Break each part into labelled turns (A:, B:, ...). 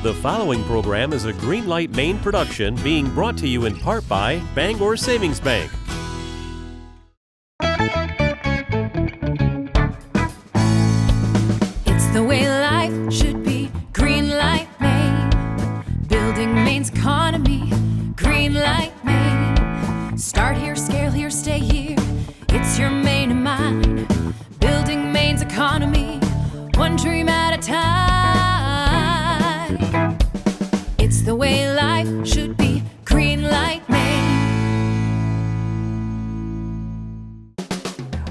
A: The following program is a Greenlight Maine production being brought to you in part by Bangor Savings Bank.
B: It's the way life should be. Greenlight Maine, building Maine's economy. Greenlight Maine, start here, scale here, stay here. It's your Maine and mine, building Maine's economy, one dream at a time. It's the way life should be. Greenlight Maine.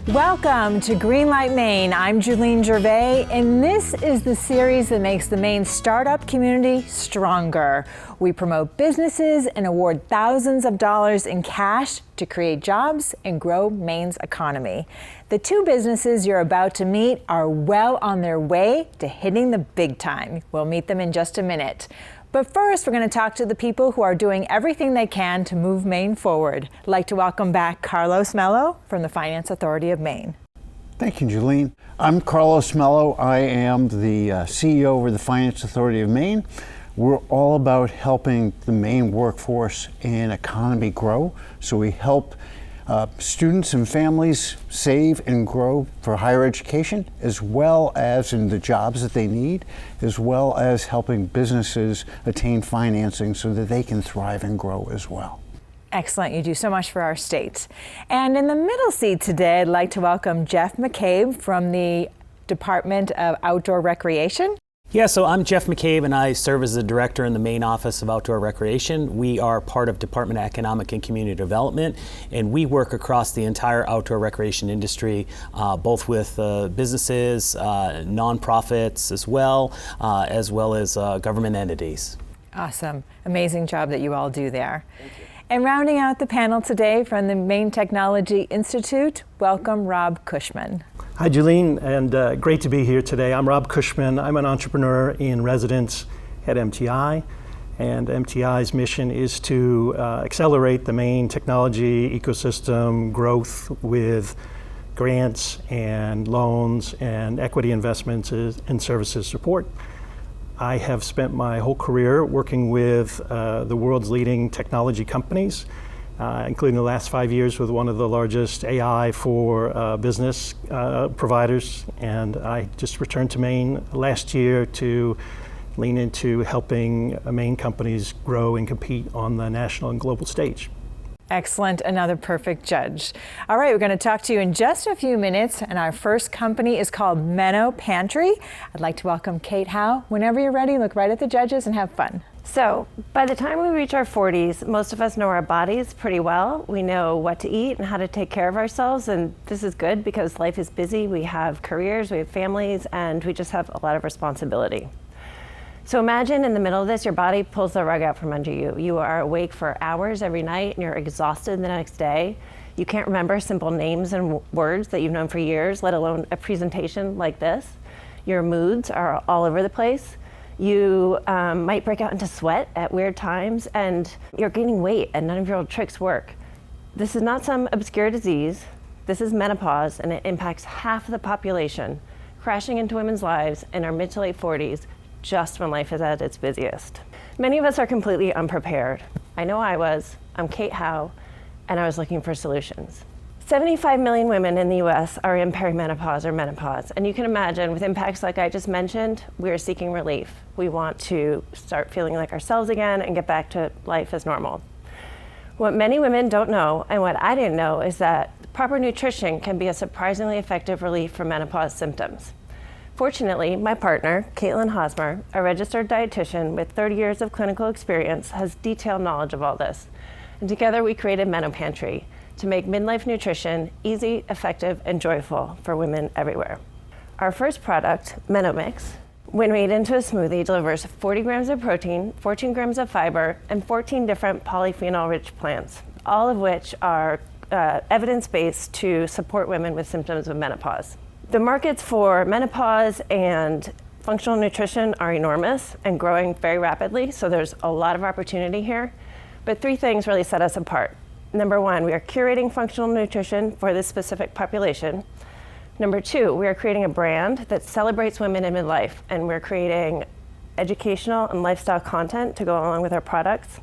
C: Welcome to Greenlight Maine. I'm Julene Gervais, and this is the series that makes the Maine startup community stronger. We promote businesses and award thousands of dollars in cash to create jobs and grow Maine's economy. The two businesses you're about to meet are well on their way to hitting the big time. We'll meet them in just a minute. But first, we're going to talk to the people who are doing everything they can to move Maine forward. I'd like to welcome back Carlos Mello from the Authority of Maine.
D: Thank you, Julene. I'm Carlos Mello. I am the CEO over the Authority of Maine. We're all about helping the Maine workforce and economy grow. So we help students and families save and grow for higher education, as well as in the jobs that they need, as well as helping businesses attain financing so that they can thrive and grow as well.
C: Excellent. You do so much for our state. And in the middle seat today, I'd like to welcome Jeff McCabe from the Department of Outdoor Recreation.
E: Yeah, so I'm Jeff McCabe, and I serve as the director in the Maine Office of Outdoor Recreation. We are part of Department of Economic and Community Development, and we work across the entire outdoor recreation industry, both with businesses, nonprofits as well as government entities.
C: Awesome. Amazing job that you all do there. Thank you. And rounding out the panel today from the Maine Technology Institute, welcome Rob Cushman.
F: Hi, Julene, and great to be here today. I'm Rob Cushman. I'm an entrepreneur in residence at MTI, and MTI's mission is to accelerate the Maine technology ecosystem growth with grants and loans and equity investments and services support. I have spent my whole career working with the world's leading technology companies, including the last 5 years with one of the largest AI for business providers. And I just returned to Maine last year to lean into helping Maine companies grow and compete on the national and global stage.
C: Excellent. Another perfect judge. All right, we're going to talk to you in just a few minutes, and our first company is called MenoPantry. I'd like to welcome Kate Howe. Whenever you're ready, look right at the judges and have fun.
G: So, by the time we reach our 40s, most of us know our bodies pretty well. We know what to eat and how to take care of ourselves, and this is good because life is busy. We have careers, we have families, and we just have a lot of responsibility. So imagine in the middle of this, your body pulls the rug out from under you. You are awake for hours every night and you're exhausted the next day. You can't remember simple names and words that you've known for years, let alone a presentation like this. Your moods are all over the place. You might break out into sweat at weird times, and you're gaining weight and none of your old tricks work. This is not some obscure disease. This is menopause, and it impacts half the population, crashing into women's lives in our mid to late 40s, just when life is at its busiest. Many of us are completely unprepared. I know I was. I'm Kate Howe, and I was looking for solutions. 75 million women in the US are in perimenopause or menopause, and you can imagine with impacts like I just mentioned, we are seeking relief. We want to start feeling like ourselves again and get back to life as normal. What many women don't know, and what I didn't know, is that proper nutrition can be a surprisingly effective relief for menopause symptoms. Fortunately, my partner, Caitlin Hosmer, a registered dietitian with 30 years of clinical experience, has detailed knowledge of all this. And together we created MenoPantry to make midlife nutrition easy, effective, and joyful for women everywhere. Our first product, MenoMix, when made into a smoothie, delivers 40 grams of protein, 14 grams of fiber, and 14 different polyphenol-rich plants, all of which are evidence-based to support women with symptoms of menopause. The markets for menopause and functional nutrition are enormous and growing very rapidly, so there's a lot of opportunity here. But three things really set us apart. Number one, we are curating functional nutrition for this specific population. Number two, we are creating a brand that celebrates women in midlife, and we're creating educational and lifestyle content to go along with our products.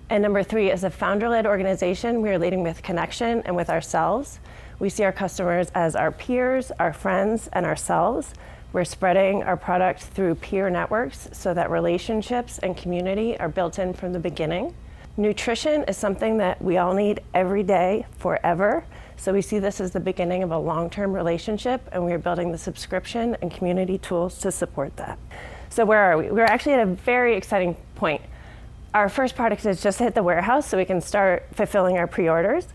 G: And number 3, as a founder-led organization, we are leading with connection and with ourselves. We see our customers as our peers, our friends, and ourselves. We're spreading our product through peer networks so that relationships and community are built in from the beginning. Nutrition is something that we all need every day, forever. So we see this as the beginning of a long-term relationship, and we are building the subscription and community tools to support that. So where are we? We're actually at a very exciting point. Our first product has just hit the warehouse, so we can start fulfilling our pre-orders.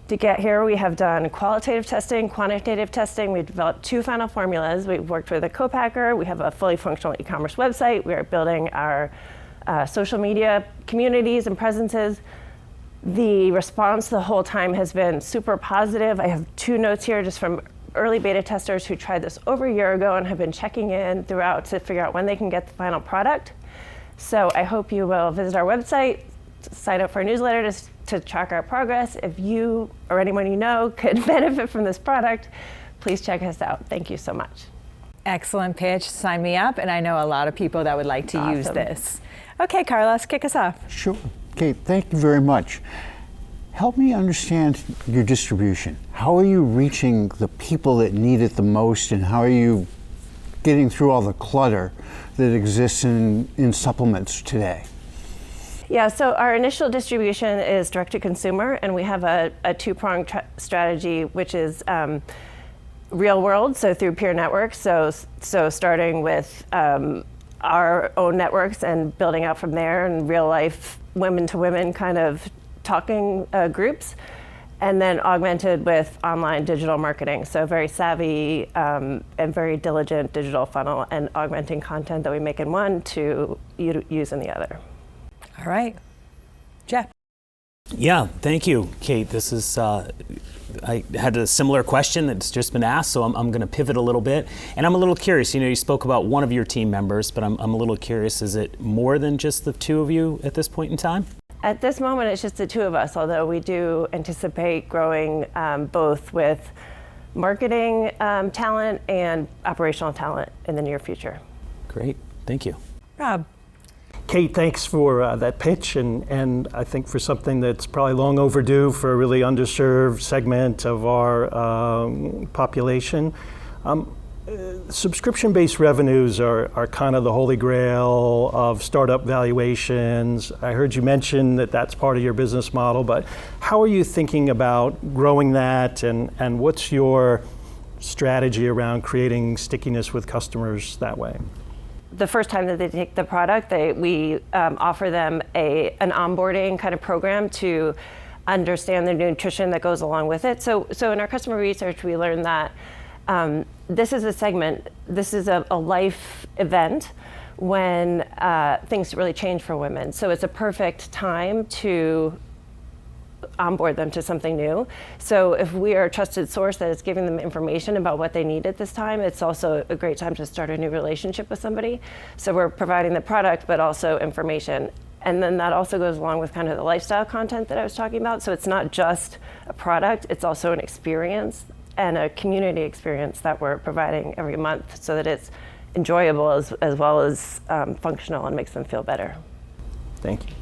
G: To get here, we have done qualitative testing, quantitative testing. We've developed 2 final formulas. We've worked with a co-packer. We have a fully functional e-commerce website. We are building our social media communities and presences. The response the whole time has been super positive. I have 2 notes here just from early beta testers who tried this over a year ago and have been checking in throughout to figure out when they can get the final product. So I hope you will visit our website, sign up for our newsletter to track our progress. If you or anyone you know could benefit from this product, please check us out. Thank you so much.
C: Excellent pitch. Sign me up. And I know a lot of people that would like to use this. Okay, Carlos, kick us off.
D: Sure. Kate, thank you very much. Help me understand your distribution. How are you reaching the people that need it the most, and how are you getting through all the clutter that exists in supplements today?
G: Yeah, so our initial distribution is direct to consumer, and we have a 2-pronged strategy, which is real world, so through peer networks. So starting with our own networks and building out from there, and real life women to women kind of talking groups, and then augmented with online digital marketing. So very savvy and very diligent digital funnel, and augmenting content that we make in one to use in the other.
C: All right. Jeff.
E: Yeah, thank you, Kate. This is, I had a similar question that's just been asked, so I'm going to pivot a little bit. And I'm a little curious, you spoke about one of your team members, but I'm a little curious, is it more than just the 2 of you at this point in time?
G: At this moment, it's just the 2 of us, although we do anticipate growing both with marketing talent and operational talent in the near future.
E: Great, thank you.
C: Rob.
F: Kate, thanks for that pitch, and I think for something that's probably long overdue for a really underserved segment of our population. Subscription-based revenues are kind of the holy grail of startup valuations. I heard you mention that that's part of your business model, but how are you thinking about growing that, and what's your strategy around creating stickiness with customers that way?
G: The first time that they take the product, we offer them an onboarding kind of program to understand the nutrition that goes along with it. So in our customer research, we learned that this is a segment, this is a life event when things really change for women. So it's a perfect time to onboard them to something new. So if we are a trusted source that is giving them information about what they need at this time, it's also a great time to start a new relationship with somebody. So we're providing the product, but also information. And then that also goes along with kind of the lifestyle content that I was talking about. So it's not just a product, it's also an experience and a community experience that we're providing every month so that it's enjoyable as well as functional and makes them feel better.
F: Thank you.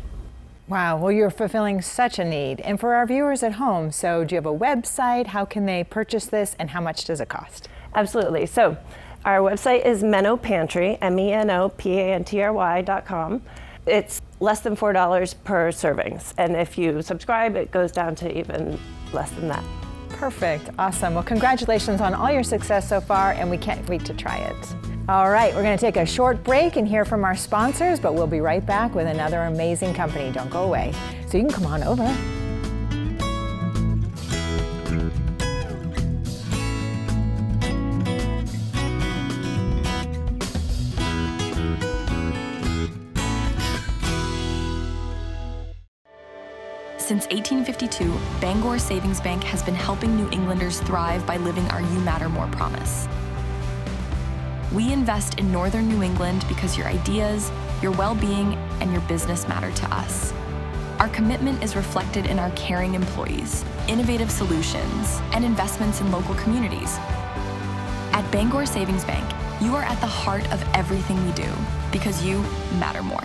C: Wow, well, you're fulfilling such a need. And for our viewers at home, so do you have a website? How can they purchase this, and how much does it cost?
G: Absolutely. So our website is MenoPantry, MENOPANTRY.com. It's less than $4 per servings. And if you subscribe, it goes down to even less than that.
C: Perfect. Awesome. Well, congratulations on all your success so far, and we can't wait to try it. All right, we're going to take a short break and hear from our sponsors, but we'll be right back with another amazing company. Don't go away. So you can come on over.
H: Since 1852, Bangor Savings Bank has been helping New Englanders thrive by living our You Matter More promise. We invest in Northern New England because your ideas, your well-being, and your business matter to us. Our commitment is reflected in our caring employees, innovative solutions, and investments in local communities. At Bangor Savings Bank, You are at the heart of everything we do because you matter more.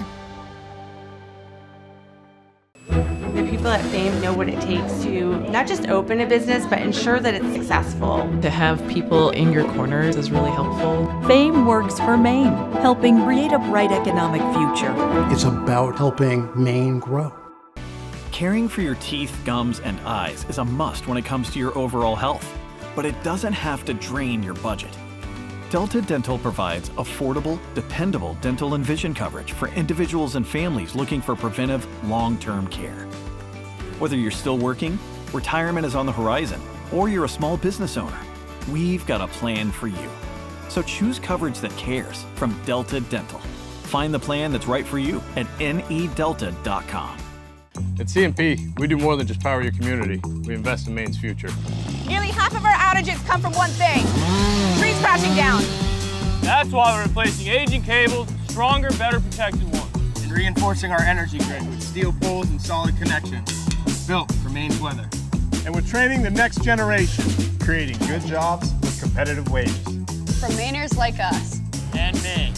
I: The people at Fame know what it takes to not just open a business, but ensure that it's successful.
J: To have people in your corners is really helpful.
K: Fame works for Maine, helping create a bright economic future.
L: It's about helping Maine grow.
M: Caring for your teeth, gums, and eyes is a must when it comes to your overall health, but it doesn't have to drain your budget. Delta Dental provides affordable, dependable dental and vision coverage for individuals and families looking for preventive, long-term care. Whether you're still working, retirement is on the horizon, or you're a small business owner, we've got a plan for you. So choose coverage that cares from Delta Dental. Find the plan that's right for you at nedelta.com.
N: At CMP, we do more than just power your community. We invest in Maine's future.
O: Nearly half of our outages come from one thing: trees crashing down.
P: That's why we're replacing aging cables with stronger, better protected ones.
Q: And reinforcing our energy grid with steel poles and solid connections, built for Maine's weather.
R: And we're training the next generation, creating good jobs with competitive wages.
S: For Mainers like us.
P: And me.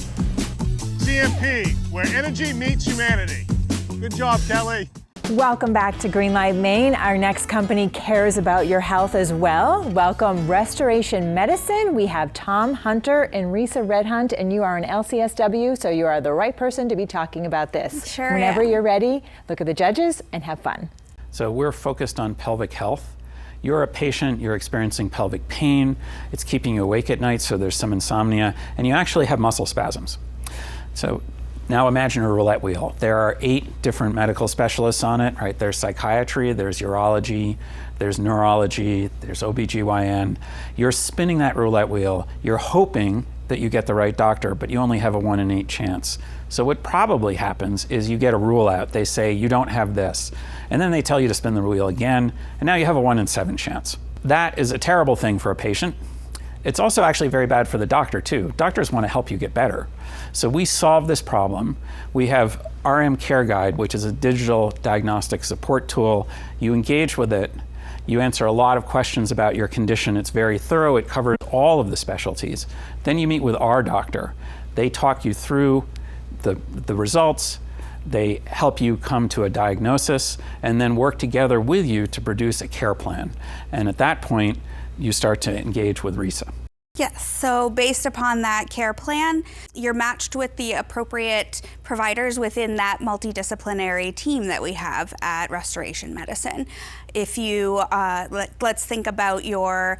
R: CMP, where energy meets humanity. Good job, Kelly.
C: Welcome back to Greenlight Maine. Our next company cares about your health as well. Welcome Restoration Medicine. We have Tom Hunter and Risa Redhunt, and you are an LCSW, so you are the right person to be talking about this.
S: Sure.
C: Whenever you're ready, look at the judges and have fun.
T: So we're focused on pelvic health. You're a patient, you're experiencing pelvic pain, it's keeping you awake at night, so there's some insomnia, and you actually have muscle spasms. So now imagine a roulette wheel. There are 8 different medical specialists on it, right? There's psychiatry, there's urology, there's neurology, there's OBGYN. You're spinning that roulette wheel. You're hoping that you get the right doctor, but you only have a 1 in 8 chance. So what probably happens is you get a rule out. They say, you don't have this. And then they tell you to spin the wheel again, and now you have a 1 in 7 chance. That is a terrible thing for a patient. It's also actually very bad for the doctor too. Doctors want to help you get better. So we solve this problem. We have RM Care Guide, which is a digital diagnostic support tool. You engage with it. You answer a lot of questions about your condition. It's very thorough. It covers all of the specialties. Then you meet with our doctor. They talk you through the results. They help you come to a diagnosis and then work together with you to produce a care plan. And at that point, you start to engage with Risa.
U: Yes, so based upon that care plan, you're matched with the appropriate providers within that multidisciplinary team that we have at Restoration Medicine. If you, let's think about your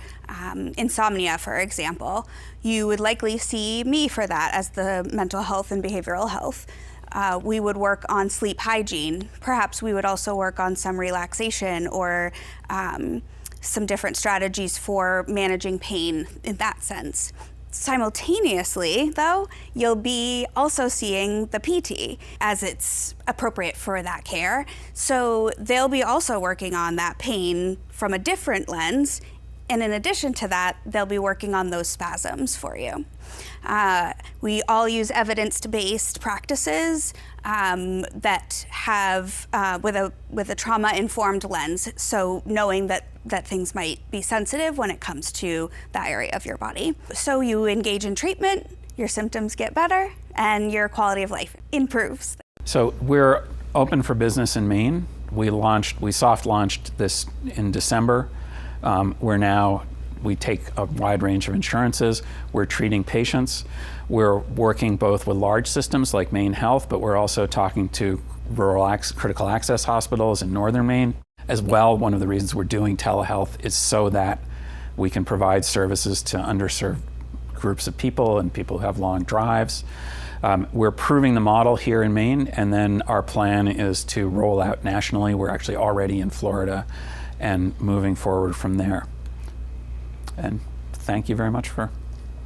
U: insomnia, for example, you would likely see me for that as the mental health and behavioral health. We would work on sleep hygiene. Perhaps we would also work on some relaxation or some different strategies for managing pain in that sense. Simultaneously, though, you'll be also seeing the PT as it's appropriate for that care. So they'll be also working on that pain from a different lens. And in addition to that, they'll be working on those spasms for you. We all use evidence-based practices that have with a trauma-informed lens. So knowing that things might be sensitive when it comes to that area of your body. So you engage in treatment, your symptoms get better, and your quality of life improves.
T: So we're open for business in Maine. We soft launched this in December. We take a wide range of insurances. We're treating patients. We're working both with large systems like Maine Health, but we're also talking to rural critical access hospitals in northern Maine. As well, one of the reasons we're doing telehealth is so that we can provide services to underserved groups of people and people who have long drives. We're proving the model here in Maine, and then our plan is to roll out nationally. We're actually already in Florida and moving forward from there. And thank you very much for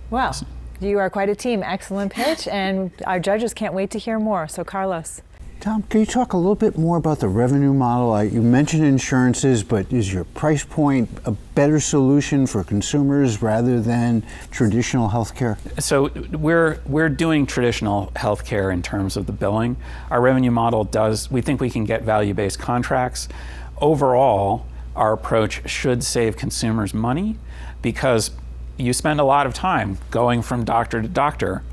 T: listening.
C: You are quite a team. Excellent pitch, and our judges can't wait to hear more. So Carlos.
D: Tom, can you talk a little bit more about the revenue model? You mentioned insurances, but is your price point a better solution for consumers rather than traditional healthcare?
T: So we're doing traditional healthcare in terms of the billing. Our revenue model we think we can get value-based contracts. Overall, our approach should save consumers money because you spend a lot of time going from doctor to doctor,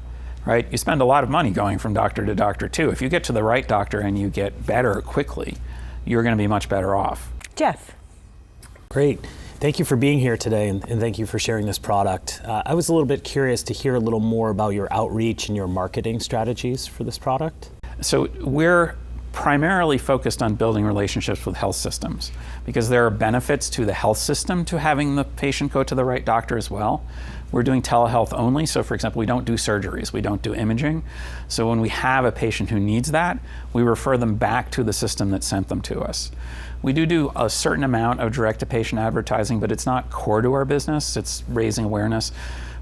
T: right? You spend a lot of money going from doctor to doctor too. If you get to the right doctor and you get better quickly, you're going to be much better off.
C: Jeff.
E: Great. Thank you for being here today, and thank you for sharing this product. I was a little bit curious to hear a little more about your outreach and your marketing strategies for this product.
T: So we're primarily focused on building relationships with health systems because there are benefits to the health system to having the patient go to the right doctor as well. We're doing telehealth only, so for example, we don't do surgeries, we don't do imaging. So when we have a patient who needs that, we refer them back to the system that sent them to us. We do a certain amount of direct-to-patient advertising, but it's not core to our business, it's raising awareness.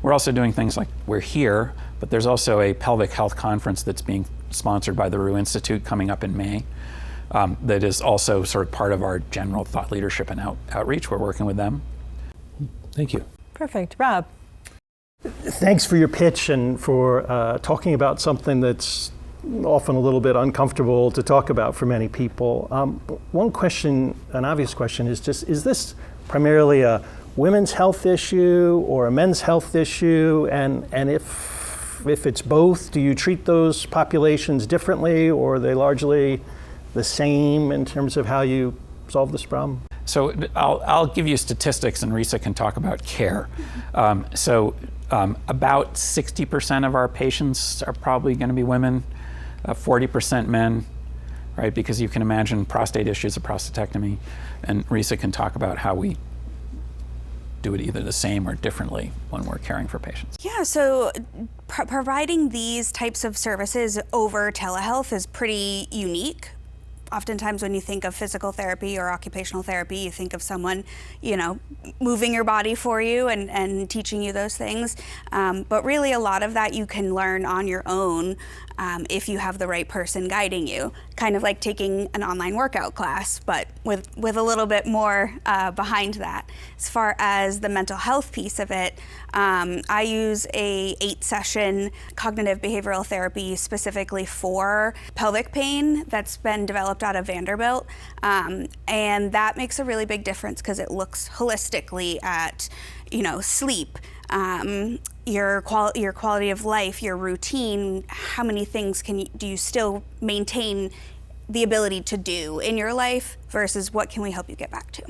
T: We're also doing things like we're here, but there's also a pelvic health conference that's being sponsored by the Rue Institute coming up in May. That is also sort of part of our general thought leadership and outreach. We're working with them.
E: Thank you.
C: Perfect. Rob.
F: Thanks for your pitch and for talking about something that's often a little bit uncomfortable to talk about for many people. One question, an obvious question, is just, is this primarily a women's health issue or a men's health issue? And if it's both, do you treat those populations differently, or are they largely the same in terms of how you solve this problem?
T: So I'll give you statistics, and Risa can talk about care. About 60% of our patients are probably going to be women, 40% men, right? Because you can imagine prostate issues of prostatectomy, and Risa can talk about how we do it either the same or differently when we're caring for patients.
U: Yeah, so providing these types of services over telehealth is pretty unique. Oftentimes when you think of physical therapy or occupational therapy, you think of someone, moving your body for you and teaching you those things. But really a lot of that you can learn on your own if you have the right person guiding you. Kind of like taking an online workout class, but with a little bit more behind that. As far as the mental health piece of it, I use a 8-session cognitive behavioral therapy specifically for pelvic pain that's been developed out of Vanderbilt. And that makes a really big difference because it looks holistically at, sleep, your quality of life, your routine, how many things do you still maintain the ability to do in your life versus what can we help you get back to?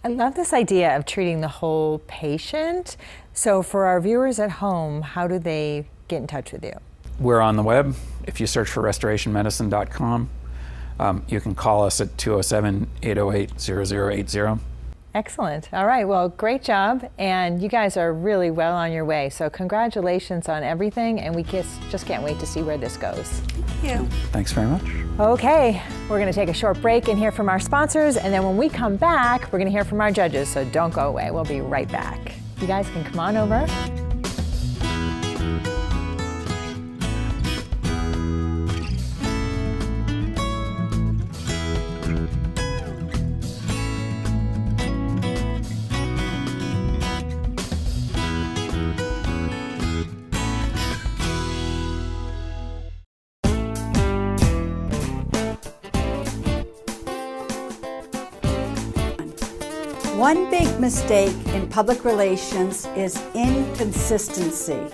C: I love this idea of treating the whole patient. So for our viewers at home, how do they get in touch with you?
T: We're on the web. If you search for restorationmedicine.com, you can call us at 207-808-0080.
C: Excellent. All right. Well, great job. And you guys are really well on your way. So congratulations on everything. And we just can't wait to see where this goes.
U: Thank you.
T: Thanks very much.
C: Okay. We're going to take a short break and hear from our sponsors. And then when we come back, we're going to hear from our judges. So don't go away. We'll be right back. You guys can come on over.
A: One big mistake in public relations is inconsistency.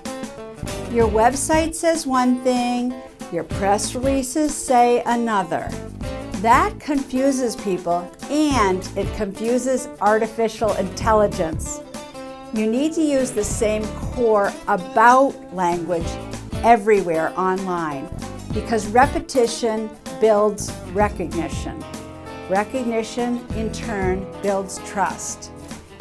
A: Your website says one thing, your press releases say another. That confuses people and it confuses artificial intelligence. You need to use the same core about language everywhere online because repetition builds recognition. Recognition, in turn, builds trust.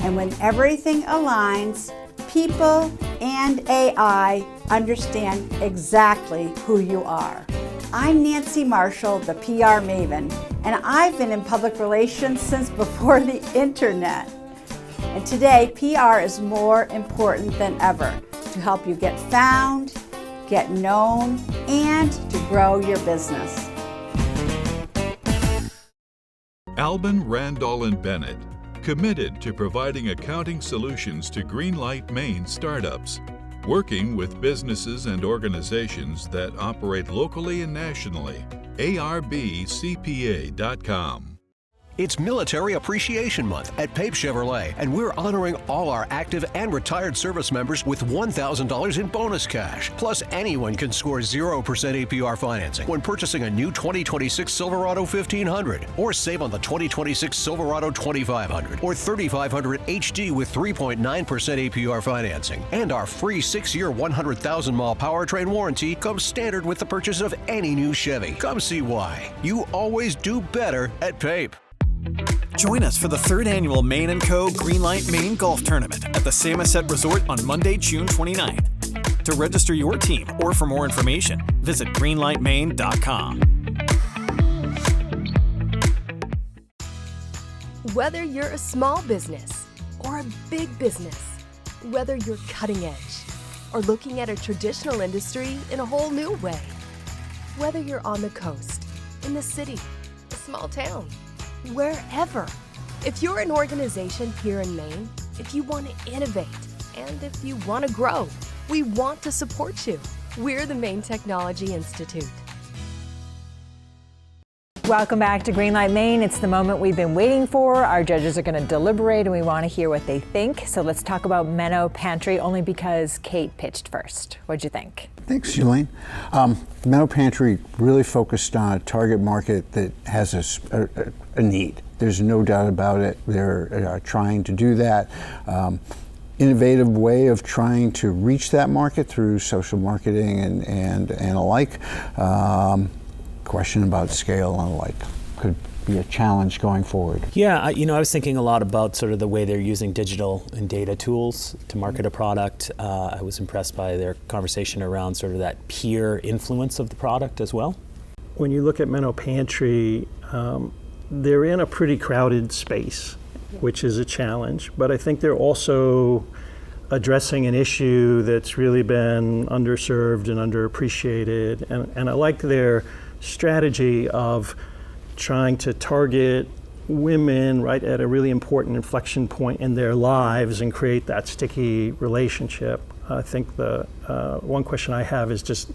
A: And when everything aligns, people and AI understand exactly who you are. I'm Nancy Marshall, the PR maven, and I've been in public relations since before the internet. And today, PR is more important than ever to help you get found, get known, and to grow your business.
V: Albin, Randall & Bennett, committed to providing accounting solutions to Greenlight Maine startups, working with businesses and organizations that operate locally and nationally. ARBCPA.com.
B: It's Military Appreciation Month at Pape Chevrolet, and we're honoring all our active and retired service members with $1,000 in bonus cash. Plus, anyone can score 0% APR financing when purchasing a new 2026 Silverado 1500, or save on the 2026 Silverado 2500 or 3500 HD with 3.9% APR financing. And our free 6-year 100,000-mile powertrain warranty comes standard with the purchase of any new Chevy. Come see why. You always do better at Pape.
M: Join us for the 3rd annual Maine & Co. Greenlight Maine Golf Tournament at the Samoset Resort on Monday, June 29th. To register your team or for more information, visit greenlightmaine.com.
G: Whether you're a small business or a big business, whether you're cutting edge or looking at a traditional industry in a whole new way, whether you're on the coast, in the city, a small town, wherever. If you're an organization here in Maine, if you want to innovate, and if you want to grow, we want to support you. We're the Maine Technology Institute.
C: Welcome back to Greenlight Maine. It's the moment we've been waiting for. Our judges are going to deliberate and we want to hear what they think. So let's talk about MenoPantry, only because Kate pitched first. What'd you think?
D: Thanks, Julene. MenoPantry really focused on a target market that has a need. There's no doubt about it. They're trying to do that. Innovative way of trying to reach that market through social marketing and alike. Question about scale and alike could be a challenge going forward.
E: Yeah, I was thinking a lot about sort of the way they're using digital and data tools to market a product. I was impressed by their conversation around sort of that peer influence of the product as well.
F: When you look at MenoPantry, they're in a pretty crowded space, which is a challenge, but I think they're also addressing an issue that's really been underserved and underappreciated, and I like their strategy of trying to target women right at a really important inflection point in their lives and create that sticky relationship. I think the one question I have is just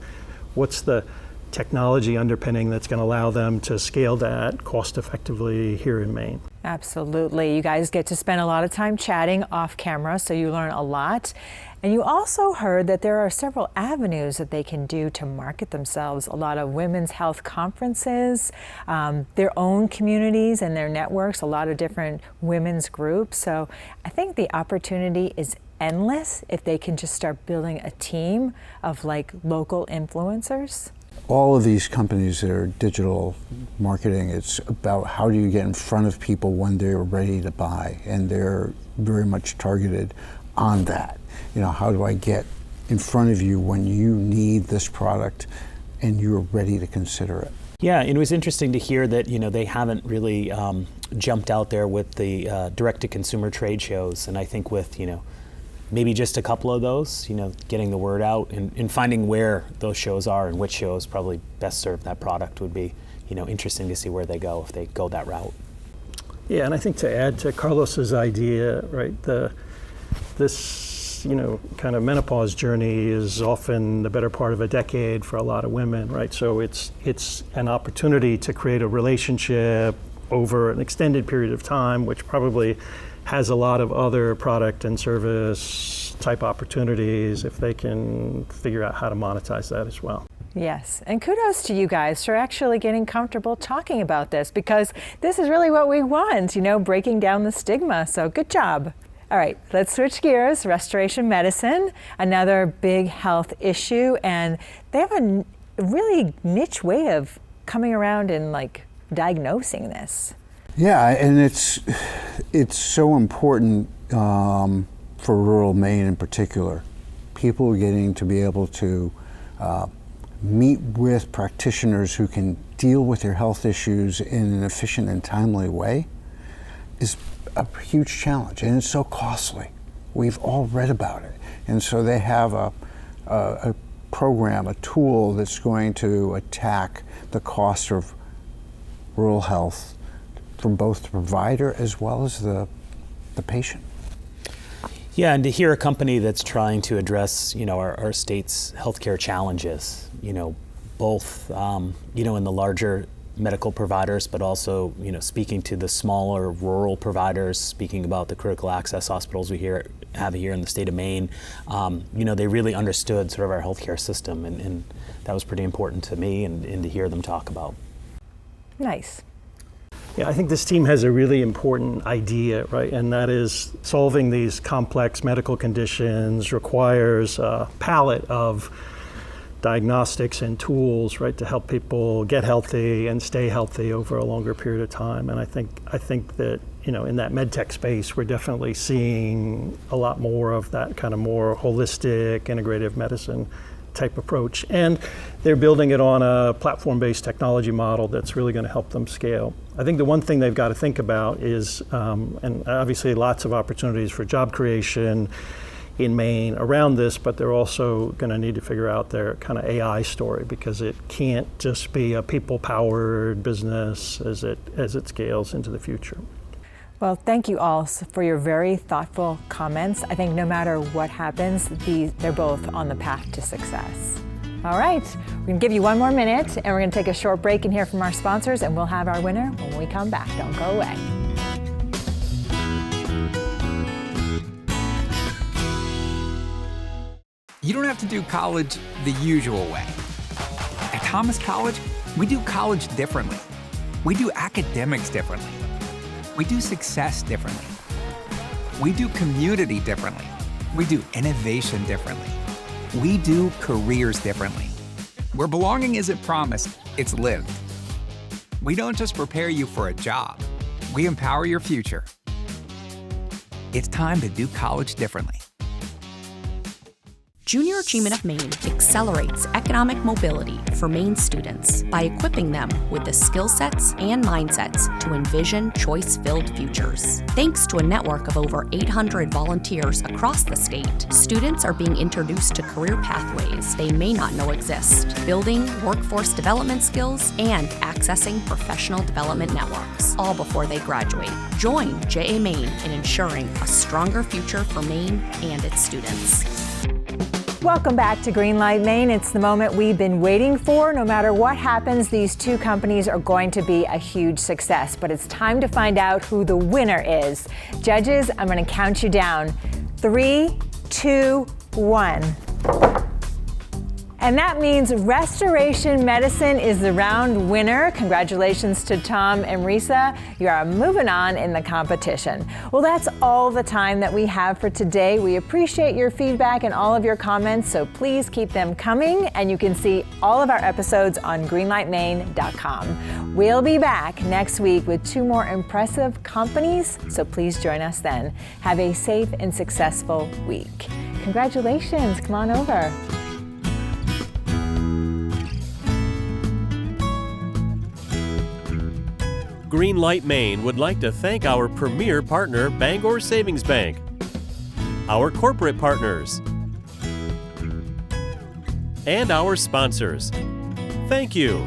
F: what's the technology underpinning that's going to allow them to scale that cost effectively here in Maine?
C: Absolutely. You guys get to spend a lot of time chatting off camera, so you learn a lot. And you also heard that there are several avenues that they can do to market themselves. A lot of women's health conferences, their own communities and their networks, a lot of different women's groups. So I think the opportunity is endless if they can just start building a team of like local influencers.
D: All of these companies that are digital marketing, it's about how do you get in front of people when they're ready to buy, and they're very much targeted on that. You know, how do I get in front of you when you need this product and you're ready to consider it?
E: Yeah, and it was interesting to hear that, they haven't really jumped out there with the direct-to-consumer trade shows, and I think with, maybe just a couple of those, getting the word out and finding where those shows are and which shows probably best serve that product would be, interesting to see where they go if they go that route.
F: Yeah, and I think to add to Carlos's idea, right, this kind of menopause journey is often the better part of a decade for a lot of women, right? So it's an opportunity to create a relationship over an extended period of time, which probably has a lot of other product and service type opportunities if they can figure out how to monetize that as well.
C: Yes, and kudos to you guys for actually getting comfortable talking about this, because this is really what we want, breaking down the stigma. So good job. All right, let's switch gears. Restoration medicine, another big health issue, and they have a really niche way of coming around and diagnosing this.
D: Yeah, and it's so important for rural Maine in particular. People getting to be able to meet with practitioners who can deal with their health issues in an efficient and timely way is a huge challenge, and it's so costly. We've all read about it, and so they have a program, a tool that's going to attack the cost of rural health from both the provider as well as the patient.
E: Yeah, and to hear a company that's trying to address, our state's healthcare challenges, both, in the larger medical providers, but also, speaking to the smaller rural providers, speaking about the critical access hospitals we have here in the state of Maine. They really understood sort of our healthcare system, and that was pretty important to me and to hear them talk about.
C: Nice.
F: Yeah, I think this team has a really important idea, right? And that is solving these complex medical conditions requires a palette of diagnostics and tools, right, to help people get healthy and stay healthy over a longer period of time. And I think that, in that medtech space, we're definitely seeing a lot more of that kind of more holistic, integrative medicine type approach. And they're building it on a platform-based technology model that's really going to help them scale. I think the one thing they've got to think about is, and obviously lots of opportunities for job creation in Maine around this, but they're also going to need to figure out their kind of AI story, because it can't just be a people-powered business as it scales into the future.
C: Well, thank you all for your very thoughtful comments. I think no matter what happens, they're both on the path to success. All right, we're going to give you one more minute, and we're going to take a short break and hear from our sponsors, and we'll have our winner when we come back. Don't go away.
H: You don't have to do college the usual way. At Thomas College, we do college differently. We do academics differently. We do success differently. We do community differently. We do innovation differently. We do careers differently. Where belonging isn't promised, it's lived. We don't just prepare you for a job, we empower your future. It's time to do college differently.
I: Junior Achievement of Maine accelerates economic mobility for Maine students by equipping them with the skill sets and mindsets to envision choice-filled futures. Thanks to a network of over 800 volunteers across the state, students are being introduced to career pathways they may not know exist, building workforce development skills and accessing professional development networks, all before they graduate. Join JA Maine in ensuring a stronger future for Maine and its students.
C: Welcome back to Greenlight Maine. It's the moment we've been waiting for. No matter what happens, these two companies are going to be a huge success. But it's time to find out who the winner is. Judges, I'm going to count you down. 3, 2, 1. And that means Restoration Medicine is the round winner. Congratulations to Tom and Risa. You are moving on in the competition. Well, that's all the time that we have for today. We appreciate your feedback and all of your comments, so please keep them coming. And you can see all of our episodes on greenlightmaine.com. We'll be back next week with 2 more impressive companies, so please join us then. Have a safe and successful week. Congratulations. Come on over.
W: Greenlight Maine would like to thank our premier partner, Bangor Savings Bank, our corporate partners, and our sponsors. Thank you.